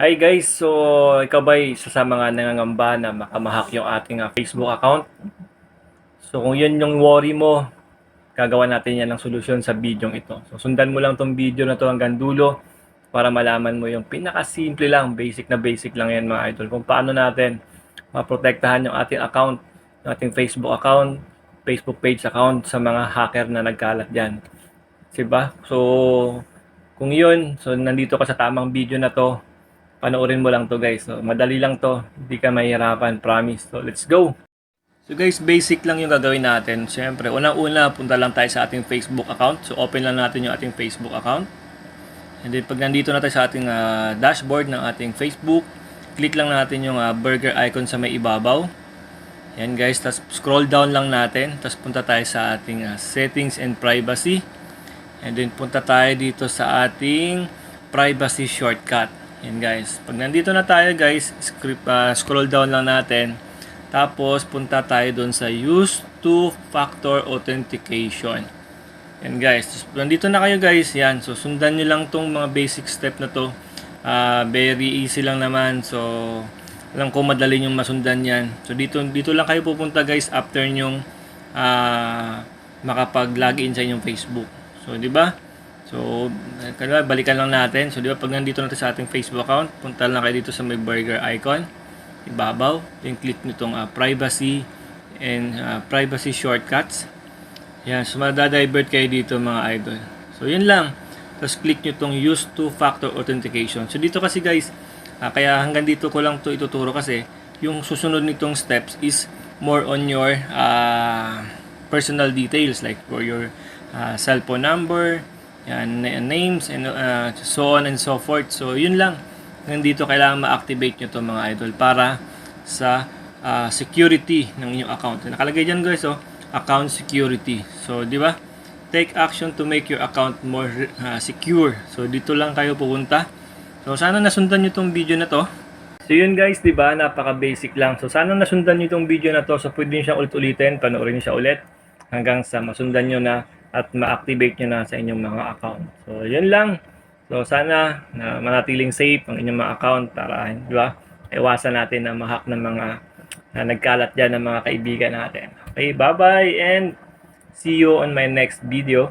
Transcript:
Hi guys, so ikaw ba isa sa mga nangangamba na makamahak yung ating Facebook account? So kung yun yung worry mo, gagawa natin yan ng solusyon sa video ito. So sundan mo lang tong video na to hanggang dulo para malaman mo yung pinakasimple lang, basic lang yan mga idol. Kung paano natin maprotektahan yung ating account, yung ating Facebook account, Facebook page account sa mga hacker na nagkalat dyan. Diba? So kung yun, so nandito ka sa tamang video na to, panoorin mo lang to guys. So, madali lang to. Hindi ka mahirapan, promise. So, let's go! So guys, basic lang yung gagawin natin. Siyempre, unang-una, punta lang tayo sa ating Facebook account. So, open lang natin yung ating Facebook account. And then, pag nandito na tayo sa ating dashboard ng ating Facebook, click lang natin yung burger icon sa may ibabaw. Yan guys, tapos scroll down lang natin. Tapos punta tayo sa ating settings and privacy. And then, punta tayo dito sa ating privacy shortcut. Yan guys. Pag nandito na tayo guys, scroll down lang natin. Tapos punta tayo doon sa use two-factor authentication. Yan guys. Nandito na kayo guys. Yan. So sundan nyo lang tong mga basic step na to. Very easy lang naman. So alam ko madali yung masundan yan. So dito lang kayo pupunta guys after nyong makapag-login sa inyong Facebook. So di ba? So, balikan lang natin. So, di ba, pag nandito natin sa ating Facebook account, punta lang kayo dito sa may burger icon. Ibabaw. Then, click nyo itong privacy and privacy shortcuts. Yan. So, madadivert kayo dito mga idol. So, yun lang. Tapos, click nyo itong use two-factor authentication. So, dito kasi guys, kaya hanggang dito ko lang to ituturo kasi yung susunod nitong steps is more on your personal details like for your cellphone number, yan, names and so on and so forth. So yun lang, nandito kailangan ma-activate nyo to mga idol para sa security ng inyong account. Nakalagay dyan guys, account security. So di ba, take action to make your account more secure. So dito lang kayo pupunta. So sana nasundan nyo tong video na to. So yun guys, di ba, napaka basic lang. So sana nasundan nyo tong video na to. So pwede nyo siyang ulit-ulitin, panoorin nyo siya ulit hanggang sa masundan nyo na at ma-activate nyo na sa inyong mga account. So, yun lang. So, sana na manatiling safe ang inyong mga account para, di ba, iwasan natin na ma-hack ng mga nagkalat dyan ng mga kaibigan natin. Okay, bye-bye and see you on my next video.